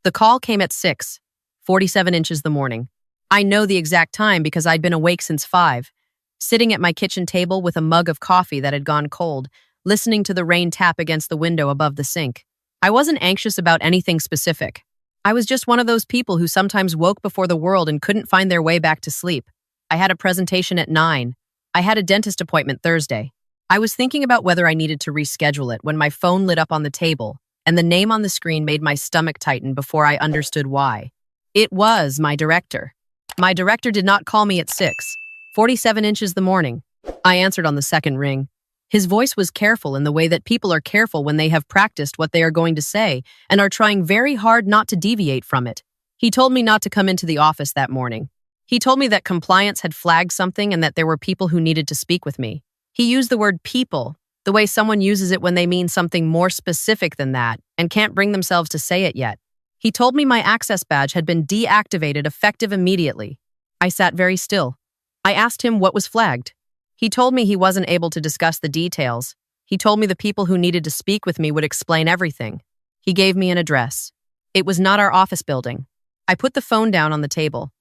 The call came at 6:47 inches the morning. I know the exact time because I'd been awake since 5, sitting at my kitchen table with a mug of coffee that had gone cold, listening to the rain tap against the window above the sink. I wasn't anxious about anything specific. I was just one of those people who sometimes woke before the world and couldn't find their way back to sleep. I had a presentation at 9. I had a dentist appointment Thursday. I was thinking about whether I needed to reschedule it when my phone lit up on the table, and the name on the screen made my stomach tighten before I understood why. It was my director. My director did not call me at 6:47 inches the morning. I answered on the second ring. His voice was careful in the way that people are careful when they have practiced what they are going to say and are trying very hard not to deviate from it. He told me not to come into the office that morning. He told me that compliance had flagged something and that there were people who needed to speak with me. He used the word people, the way someone uses it when they mean something more specific than that and can't bring themselves to say it yet. He told me my access badge had been deactivated effective immediately. I sat very still. I asked him what was flagged. He told me he wasn't able to discuss the details. He told me the people who needed to speak with me would explain everything. He gave me an address. It was not our office building. I put the phone down on the table.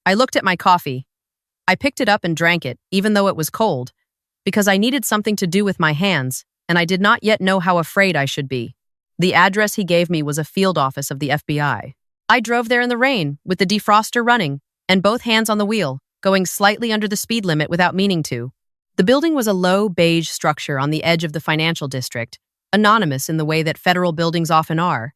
I looked at my coffee. I picked it up and drank it, even though it was cold, because I needed something to do with my hands, and I did not yet know how afraid I should be. The address he gave me was a field office of the FBI. I drove there in the rain, with the defroster running, and both hands on the wheel, going slightly under the speed limit without meaning to. The building was a low, beige structure on the edge of the financial district, anonymous in the way that federal buildings often are,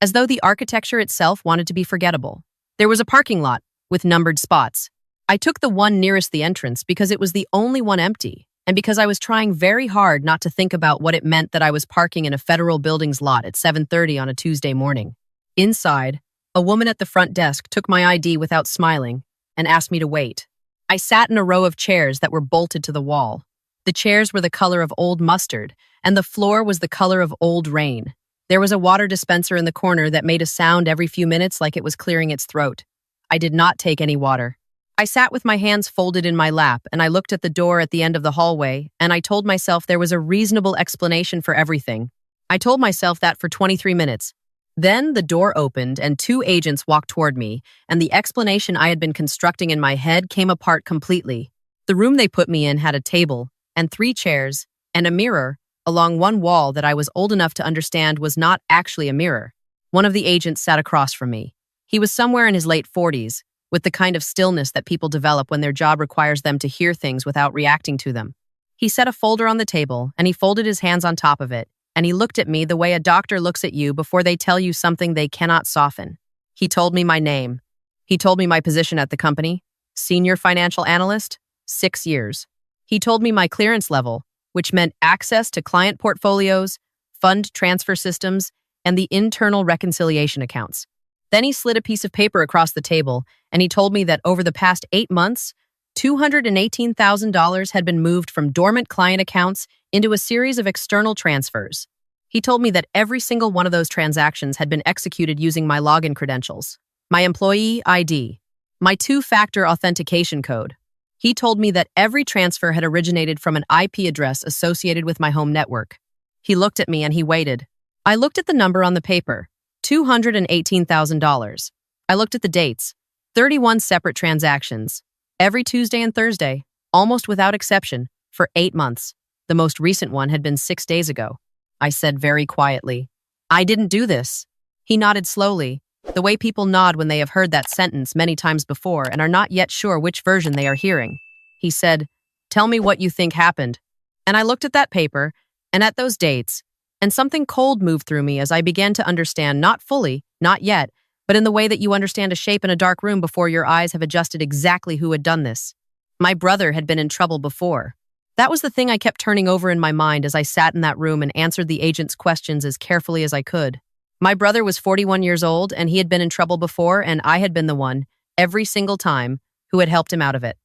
as though the architecture itself wanted to be forgettable. There was a parking lot, with numbered spots. I took the one nearest the entrance because it was the only one empty, and because I was trying very hard not to think about what it meant that I was parking in a federal building's lot at 7:30 on a Tuesday morning. Inside, a woman at the front desk took my ID without smiling and asked me to wait. I sat in a row of chairs that were bolted to the wall. The chairs were the color of old mustard, and the floor was the color of old rain. There was a water dispenser in the corner that made a sound every few minutes like it was clearing its throat. I did not take any water. I sat with my hands folded in my lap, and I looked at the door at the end of the hallway, and I told myself there was a reasonable explanation for everything. I told myself that for 23 minutes. Then the door opened and 2 agents walked toward me, and the explanation I had been constructing in my head came apart completely. The room they put me in had a table and 3 chairs and a mirror along one wall that I was old enough to understand was not actually a mirror. One of the agents sat across from me. He was somewhere in his late 40s, with the kind of stillness that people develop when their job requires them to hear things without reacting to them. He set a folder on the table, and he folded his hands on top of it, and he looked at me the way a doctor looks at you before they tell you something they cannot soften. He told me my name. He told me my position at the company, senior financial analyst, 6 years. He told me my clearance level, which meant access to client portfolios, fund transfer systems, and the internal reconciliation accounts. Then he slid a piece of paper across the table, and he told me that over the past 8 months, $218,000 had been moved from dormant client accounts into a series of external transfers. He told me that every single one of those transactions had been executed using my login credentials, my employee ID, my 2-factor authentication code. He told me that every transfer had originated from an IP address associated with my home network. He looked at me and he waited. I looked at the number on the paper, $218,000. I looked at the dates, 31 separate transactions, every Tuesday and Thursday, almost without exception, for 8 months. The most recent one had been 6 days ago. I said very quietly, "I didn't do this." He nodded slowly, the way people nod when they have heard that sentence many times before and are not yet sure which version they are hearing. He said, "Tell me what you think happened." And I looked at that paper and at those dates, and something cold moved through me as I began to understand, not fully, not yet, but in the way that you understand a shape in a dark room before your eyes have adjusted exactly who had done this. My brother had been in trouble before. That was the thing I kept turning over in my mind as I sat in that room and answered the agent's questions as carefully as I could. My brother was 41 years old, and he had been in trouble before, and I had been the one, every single time, who had helped him out of it.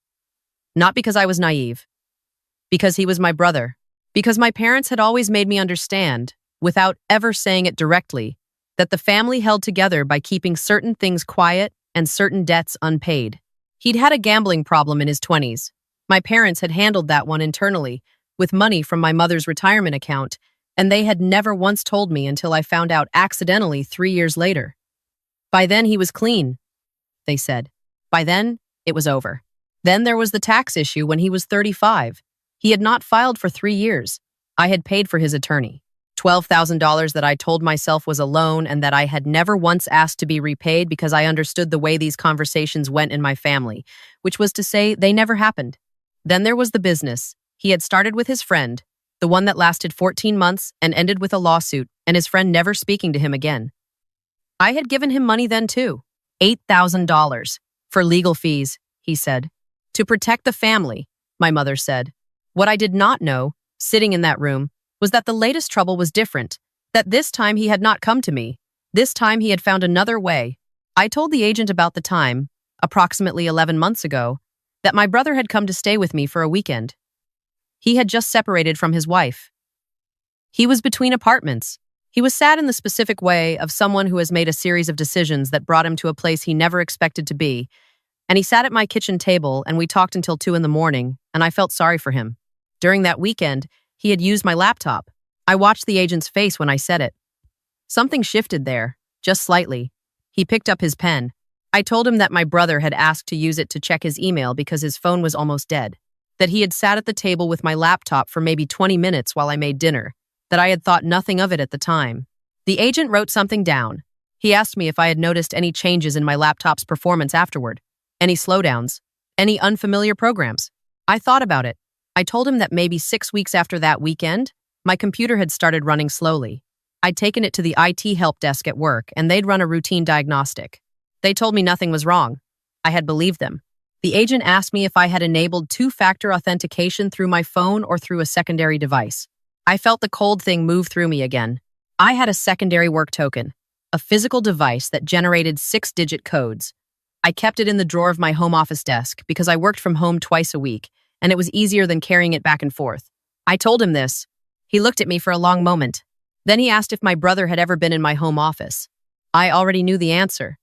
Not because I was naive. Because he was my brother. Because my parents had always made me understand, without ever saying it directly, that the family held together by keeping certain things quiet and certain debts unpaid. He'd had a gambling problem in his 20s. My parents had handled that one internally, with money from my mother's retirement account, and they had never once told me until I found out accidentally 3 years later. By then, he was clean, they said. By then, it was over. Then there was the tax issue when he was 35. He had not filed for 3 years. I had paid for his attorney. $12,000 that I told myself was a loan and that I had never once asked to be repaid because I understood the way these conversations went in my family, which was to say they never happened. Then there was the business. He had started with his friend, the one that lasted 14 months and ended with a lawsuit, and his friend never speaking to him again. I had given him money then too, $8,000, for legal fees, he said. To protect the family, my mother said. What I did not know, sitting in that room, was that the latest trouble was different, that this time he had not come to me. This time he had found another way. I told the agent about the time, approximately 11 months ago, that my brother had come to stay with me for a weekend. He had just separated from his wife. He was between apartments. He was sad in the specific way of someone who has made a series of decisions that brought him to a place he never expected to be, and he sat at my kitchen table and we talked until 2 a.m, and I felt sorry for him. During that weekend, he had used my laptop. I watched the agent's face when I said it. Something shifted there, just slightly. He picked up his pen. I told him that my brother had asked to use it to check his email because his phone was almost dead, that he had sat at the table with my laptop for maybe 20 minutes while I made dinner, that I had thought nothing of it at the time. The agent wrote something down. He asked me if I had noticed any changes in my laptop's performance afterward, any slowdowns, any unfamiliar programs. I thought about it. I told him that maybe 6 weeks after that weekend, my computer had started running slowly. I'd taken it to the IT help desk at work, and they'd run a routine diagnostic. They told me nothing was wrong. I had believed them. The agent asked me if I had enabled two-factor authentication through my phone or through a secondary device. I felt the cold thing move through me again. I had a secondary work token, a physical device that generated 6-digit codes. I kept it in the drawer of my home office desk because I worked from home twice a week, and it was easier than carrying it back and forth. I told him this. He looked at me for a long moment. Then he asked if my brother had ever been in my home office. I already knew the answer.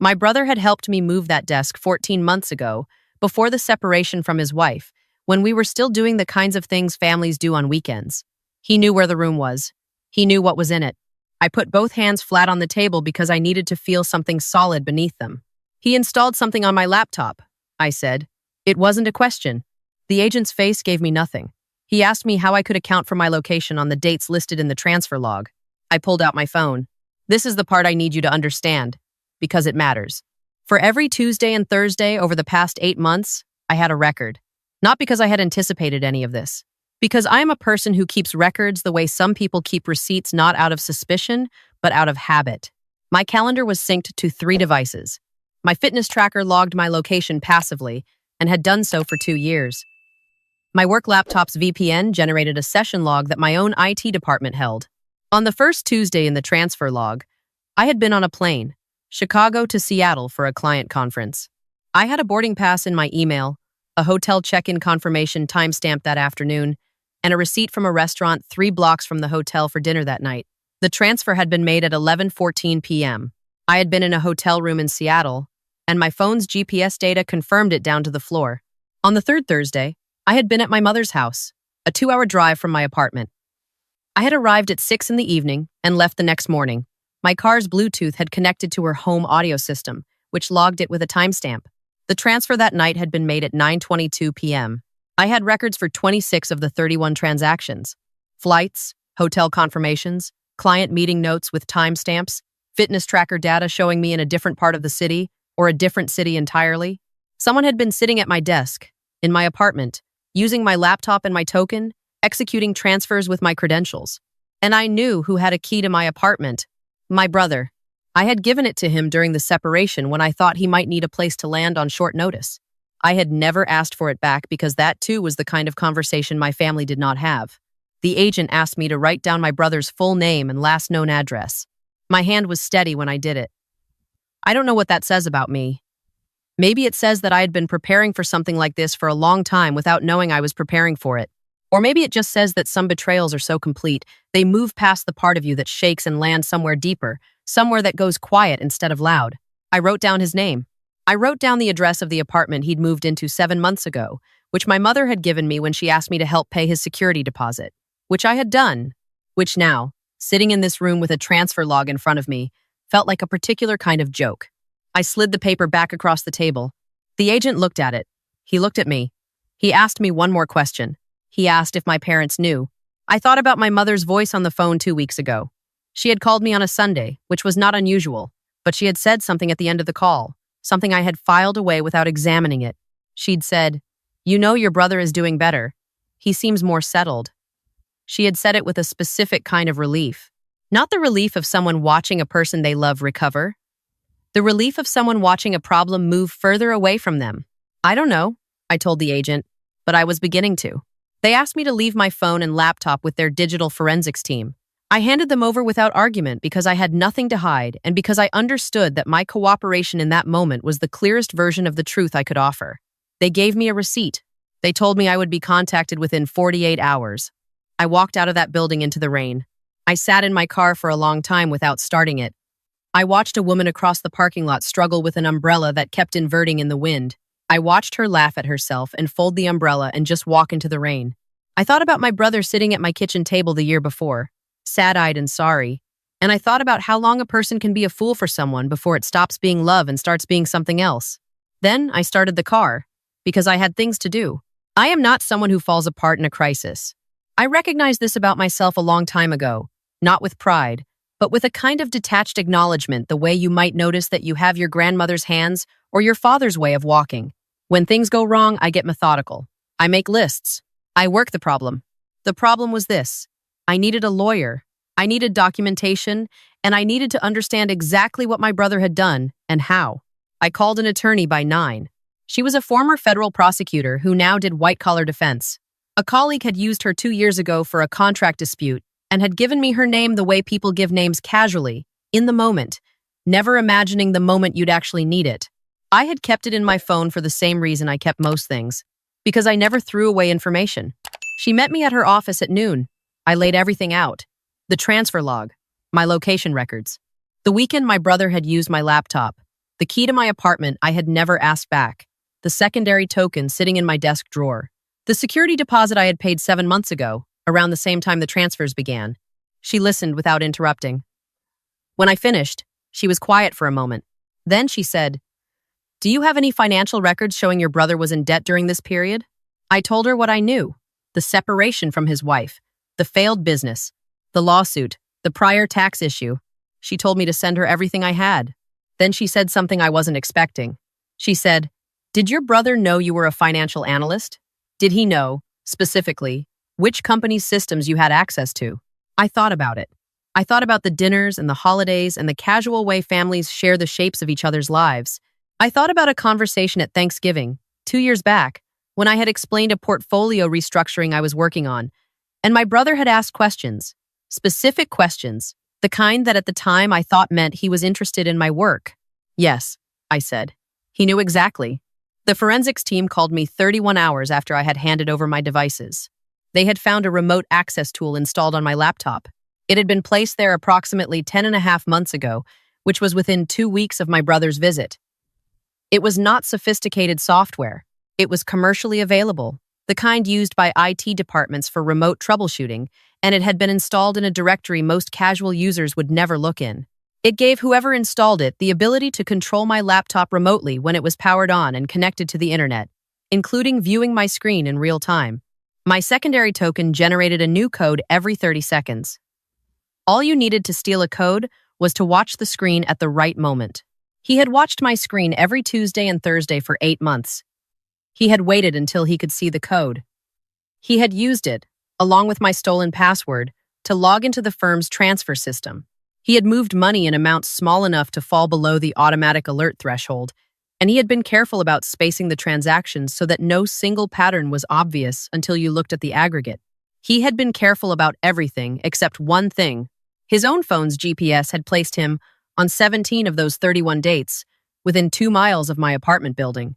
My brother had helped me move that desk 14 months ago, before the separation from his wife, when we were still doing the kinds of things families do on weekends. He knew where the room was. He knew what was in it. I put both hands flat on the table because I needed to feel something solid beneath them. He installed something on my laptop, I said. It wasn't a question. The agent's face gave me nothing. He asked me how I could account for my location on the dates listed in the transfer log. I pulled out my phone. This is the part I need you to understand, because it matters. For every Tuesday and Thursday over the past 8 months, I had a record. Not because I had anticipated any of this. Because I am a person who keeps records the way some people keep receipts, not out of suspicion, but out of habit. My calendar was synced to 3 devices. My fitness tracker logged my location passively, and had done so for 2 years. My work laptop's VPN generated a session log that my own IT department held. On the first Tuesday in the transfer log, I had been on a plane, Chicago to Seattle for a client conference. I had a boarding pass in my email, a hotel check-in confirmation timestamped that afternoon, and a receipt from a restaurant 3 blocks from the hotel for dinner that night. The transfer had been made at 11:14 p.m. I had been in a hotel room in Seattle, and my phone's GPS data confirmed it down to the floor. On the third Thursday, I had been at my mother's house, a 2-hour drive from my apartment. I had arrived at 6 in the evening and left the next morning. My car's Bluetooth had connected to her home audio system, which logged it with a timestamp. The transfer that night had been made at 9:22 p.m. I had records for 26 of the 31 transactions. Flights, hotel confirmations, client meeting notes with timestamps, fitness tracker data showing me in a different part of the city, or a different city entirely. Someone had been sitting at my desk, in my apartment, using my laptop and my token, executing transfers with my credentials. And I knew who had a key to my apartment. My brother. I had given it to him during the separation when I thought he might need a place to land on short notice. I had never asked for it back because that too was the kind of conversation my family did not have. The agent asked me to write down my brother's full name and last known address. My hand was steady when I did it. I don't know what that says about me. Maybe it says that I had been preparing for something like this for a long time without knowing I was preparing for it. Or maybe it just says that some betrayals are so complete, they move past the part of you that shakes and land somewhere deeper, somewhere that goes quiet instead of loud. I wrote down his name. I wrote down the address of the apartment he'd moved into 7 months ago, which my mother had given me when she asked me to help pay his security deposit, which I had done, which now, sitting in this room with a transfer log in front of me, felt like a particular kind of joke. I slid the paper back across the table. The agent looked at it. He looked at me. He asked me one more question. He asked if my parents knew. I thought about my mother's voice on the phone 2 weeks ago. She had called me on a Sunday, which was not unusual, but she had said something at the end of the call, something I had filed away without examining it. She'd said, "You know your brother is doing better. He seems more settled." She had said it with a specific kind of relief. Not the relief of someone watching a person they love recover. The relief of someone watching a problem move further away from them. "I don't know," I told the agent, but I was beginning to. They asked me to leave my phone and laptop with their digital forensics team. I handed them over without argument because I had nothing to hide and because I understood that my cooperation in that moment was the clearest version of the truth I could offer. They gave me a receipt. They told me I would be contacted within 48 hours. I walked out of that building into the rain. I sat in my car for a long time without starting it. I watched a woman across the parking lot struggle with an umbrella that kept inverting in the wind. I watched her laugh at herself and fold the umbrella and just walk into the rain. I thought about my brother sitting at my kitchen table the year before, sad-eyed and sorry, and I thought about how long a person can be a fool for someone before it stops being love and starts being something else. Then I started the car, because I had things to do. I am not someone who falls apart in a crisis. I recognized this about myself a long time ago, not with pride, but with a kind of detached acknowledgement, the way you might notice that you have your grandmother's hands or your father's way of walking. When things go wrong, I get methodical. I make lists. I work the problem. The problem was this. I needed a lawyer. I needed documentation, and I needed to understand exactly what my brother had done and how. I called an attorney by 9. She was a former federal prosecutor who now did white-collar defense. A colleague had used her 2 years ago for a contract dispute and had given me her name the way people give names casually, in the moment, never imagining the moment you'd actually need it. I had kept it in my phone for the same reason I kept most things, because I never threw away information. She met me at her office at noon. I laid everything out. The transfer log, my location records. The weekend my brother had used my laptop, the key to my apartment I had never asked back, the secondary token sitting in my desk drawer, the security deposit I had paid 7 months ago, around the same time the transfers began. She listened without interrupting. When I finished, she was quiet for a moment. Then she said, "Do you have any financial records showing your brother was in debt during this period?" I told her what I knew: the separation from his wife, the failed business, the lawsuit, the prior tax issue. She told me to send her everything I had. Then she said something I wasn't expecting. She said, "Did your brother know you were a financial analyst? Did he know, specifically, which company's systems you had access to?" I thought about it. I thought about the dinners and the holidays and the casual way families share the shapes of each other's lives. I thought about a conversation at Thanksgiving, 2 years back, when I had explained a portfolio restructuring I was working on, and my brother had asked questions, specific questions, the kind that at the time I thought meant he was interested in my work. "Yes," I said. He knew exactly. The forensics team called me 31 hours after I had handed over my devices. They had found a remote access tool installed on my laptop. It had been placed there approximately 10.5 months ago, which was within 2 weeks of my brother's visit. It was not sophisticated software. It was commercially available, the kind used by IT departments for remote troubleshooting, and it had been installed in a directory most casual users would never look in. It gave whoever installed it the ability to control my laptop remotely when it was powered on and connected to the internet, including viewing my screen in real time. My secondary token generated a new code every 30 seconds. All you needed to steal a code was to watch the screen at the right moment. He had watched my screen every Tuesday and Thursday for 8 months. He had waited until he could see the code. He had used it, along with my stolen password, to log into the firm's transfer system. He had moved money in amounts small enough to fall below the automatic alert threshold, and he had been careful about spacing the transactions so that no single pattern was obvious until you looked at the aggregate. He had been careful about everything except one thing. His own phone's GPS had placed him on 17 of those 31 dates, within 2 miles of my apartment building.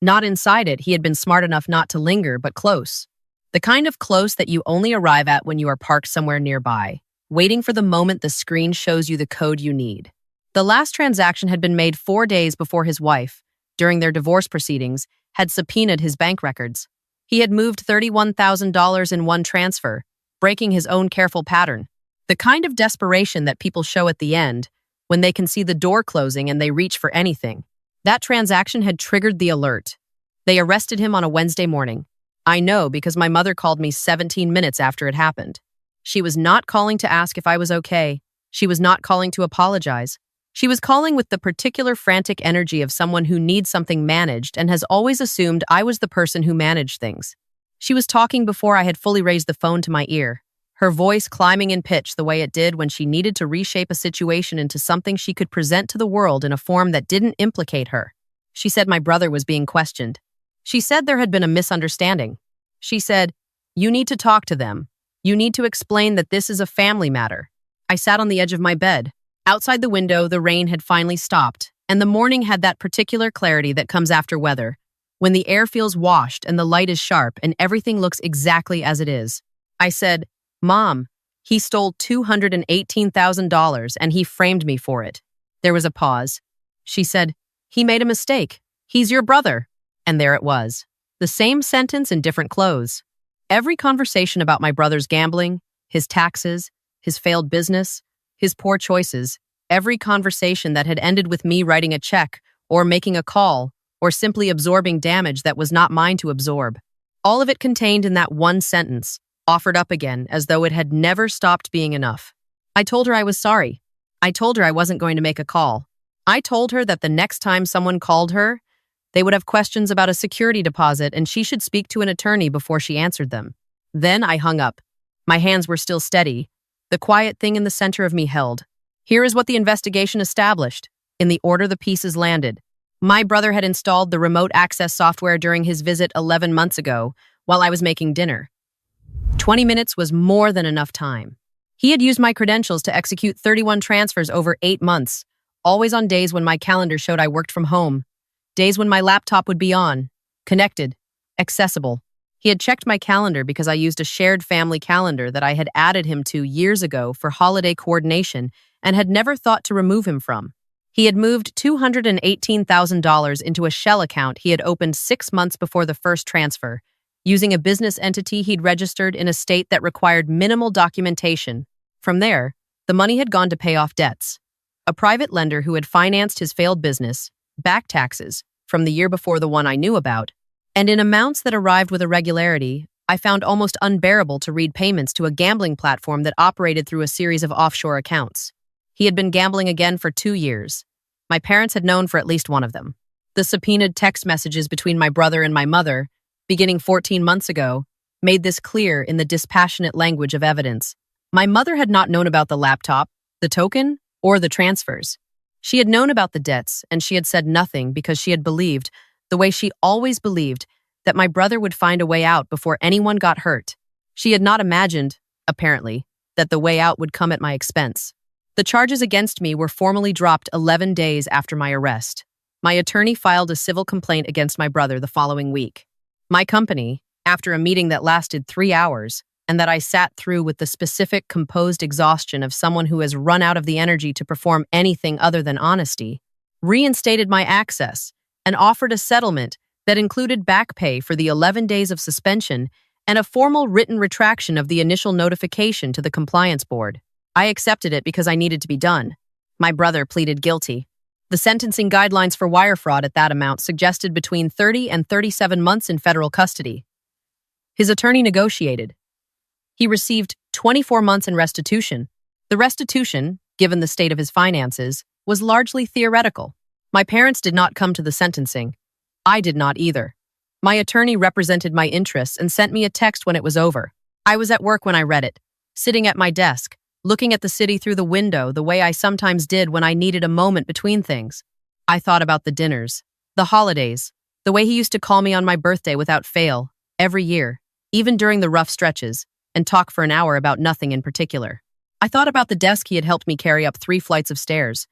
Not inside it, he had been smart enough not to linger, but close. The kind of close that you only arrive at when you are parked somewhere nearby, waiting for the moment the screen shows you the code you need. The last transaction had been made 4 days before his wife, during their divorce proceedings, had subpoenaed his bank records. He had moved $31,000 in one transfer, breaking his own careful pattern. The kind of desperation that people show at the end, when they can see the door closing and they reach for anything. That transaction had triggered the alert. They arrested him on a Wednesday morning. I know because my mother called me 17 minutes after it happened. She was not calling to ask if I was okay. She was not calling to apologize. She was calling with the particular frantic energy of someone who needs something managed and has always assumed I was the person who managed things. She was talking before I had fully raised the phone to my ear, her voice climbing in pitch the way it did when she needed to reshape a situation into something she could present to the world in a form that didn't implicate her. She said my brother was being questioned. She said there had been a misunderstanding. She said, "You need to talk to them. You need to explain that this is a family matter." I sat on the edge of my bed. Outside the window, the rain had finally stopped, and the morning had that particular clarity that comes after weather, when the air feels washed and the light is sharp and everything looks exactly as it is. I said, "Mom, he stole $218,000 and he framed me for it." There was a pause. She said, "He made a mistake. He's your brother." And there it was. The same sentence in different clothes. Every conversation about my brother's gambling, his taxes, his failed business, his poor choices, every conversation that had ended with me writing a check or making a call or simply absorbing damage that was not mine to absorb. All of it contained in that one sentence, offered up again as though it had never stopped being enough. I told her I was sorry. I told her I wasn't going to make a call. I told her that the next time someone called her, they would have questions about a security deposit and she should speak to an attorney before she answered them. Then I hung up. My hands were still steady. The quiet thing in the center of me held. Here is what the investigation established, in the order the pieces landed. My brother had installed the remote access software during his visit 11 months ago while I was making dinner. 20 minutes was more than enough time. He had used my credentials to execute 31 transfers over 8 months, always on days when my calendar showed I worked from home, days when my laptop would be on, connected, accessible. He had checked my calendar because I used a shared family calendar that I had added him to years ago for holiday coordination and had never thought to remove him from. He had moved $218,000 into a shell account he had opened 6 months before the first transfer, using a business entity he'd registered in a state that required minimal documentation. From there, the money had gone to pay off debts. A private lender who had financed his failed business, back taxes, from the year before the one I knew about, and in amounts that arrived with a regularity I found almost unbearable to read payments to a gambling platform that operated through a series of offshore accounts. He had been gambling again for 2 years. My parents had known for at least one of them. The subpoenaed text messages between my brother and my mother, beginning 14 months ago, made this clear in the dispassionate language of evidence. My mother had not known about the laptop, the token, or the transfers. She had known about the debts, and she had said nothing because she had believed, the way she always believed, that my brother would find a way out before anyone got hurt. She had not imagined, apparently, that the way out would come at my expense. The charges against me were formally dropped 11 days after my arrest. My attorney filed a civil complaint against my brother the following week. My company, after a meeting that lasted 3 hours, and that I sat through with the specific, composed exhaustion of someone who has run out of the energy to perform anything other than honesty, reinstated my access and offered a settlement that included back pay for the 11 days of suspension and a formal written retraction of the initial notification to the compliance board. I accepted it because I needed to be done. My brother pleaded guilty. The sentencing guidelines for wire fraud at that amount suggested between 30 and 37 months in federal custody. His attorney negotiated. He received 24 months in restitution. The restitution, given the state of his finances, was largely theoretical. My parents did not come to the sentencing. I did not either. My attorney represented my interests and sent me a text when it was over. I was at work when I read it, sitting at my desk, looking at the city through the window the way I sometimes did when I needed a moment between things. I thought about the dinners, the holidays, the way he used to call me on my birthday without fail, every year, even during the rough stretches, and talk for an hour about nothing in particular. I thought about the desk he had helped me carry up 3 flights of stairs,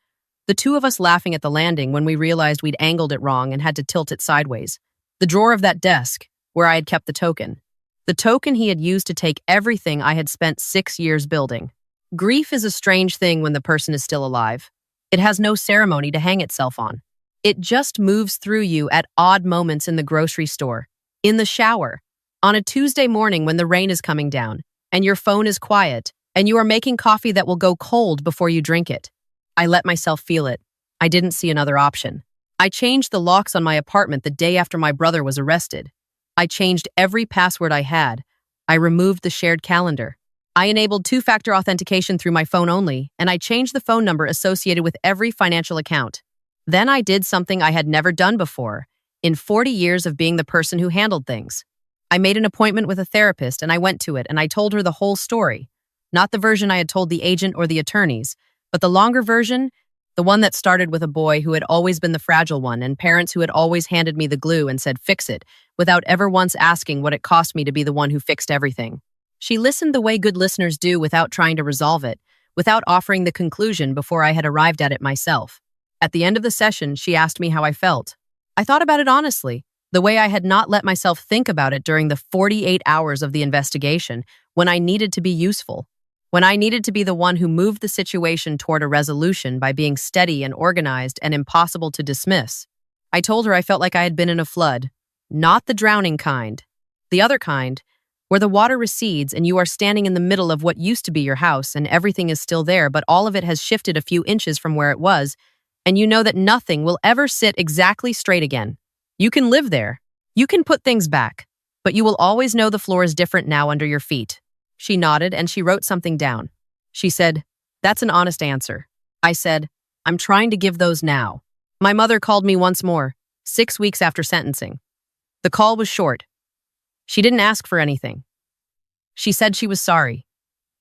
the two of us laughing at the landing when we realized we'd angled it wrong and had to tilt it sideways, the drawer of that desk where I had kept the token he had used to take everything I had spent 6 years building. Grief is a strange thing when the person is still alive. It has no ceremony to hang itself on. It just moves through you at odd moments in the grocery store, in the shower, on a Tuesday morning when the rain is coming down, and your phone is quiet, and you are making coffee that will go cold before you drink it. I let myself feel it. I didn't see another option. I changed the locks on my apartment the day after my brother was arrested. I changed every password I had. I removed the shared calendar. I enabled two-factor authentication through my phone only, and I changed the phone number associated with every financial account. Then I did something I had never done before, in 40 years of being the person who handled things. I made an appointment with a therapist and I went to it and I told her the whole story. Not the version I had told the agent or the attorneys, but the longer version, the one that started with a boy who had always been the fragile one and parents who had always handed me the glue and said, "Fix it," without ever once asking what it cost me to be the one who fixed everything. She listened the way good listeners do without trying to resolve it, without offering the conclusion before I had arrived at it myself. At the end of the session, she asked me how I felt. I thought about it honestly, the way I had not let myself think about it during the 48 hours of the investigation when I needed to be useful, when I needed to be the one who moved the situation toward a resolution by being steady and organized and impossible to dismiss. I told her I felt like I had been in a flood, not the drowning kind, the other kind, where the water recedes and you are standing in the middle of what used to be your house and everything is still there, but all of it has shifted a few inches from where it was, and you know that nothing will ever sit exactly straight again. You can live there. You can put things back, but you will always know the floor is different now under your feet. She nodded and she wrote something down. She said, "That's an honest answer." I said, "I'm trying to give those now." My mother called me once more, 6 weeks after sentencing. The call was short. She didn't ask for anything. She said she was sorry.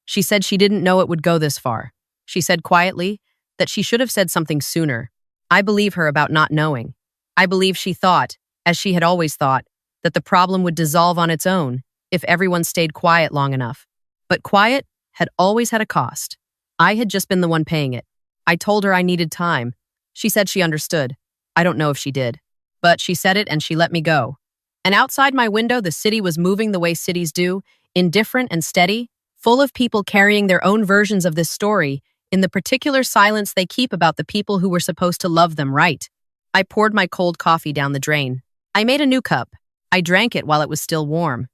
She said she didn't know it would go this far. She said quietly that she should have said something sooner. I believe her about not knowing. I believe she thought, as she had always thought, that the problem would dissolve on its own if everyone stayed quiet long enough. But quiet had always had a cost. I had just been the one paying it. I told her I needed time. She said she understood. I don't know if she did. But she said it and she let me go. And outside my window, the city was moving the way cities do, indifferent and steady, full of people carrying their own versions of this story in the particular silence they keep about the people who were supposed to love them right. I poured my cold coffee down the drain. I made a new cup. I drank it while it was still warm.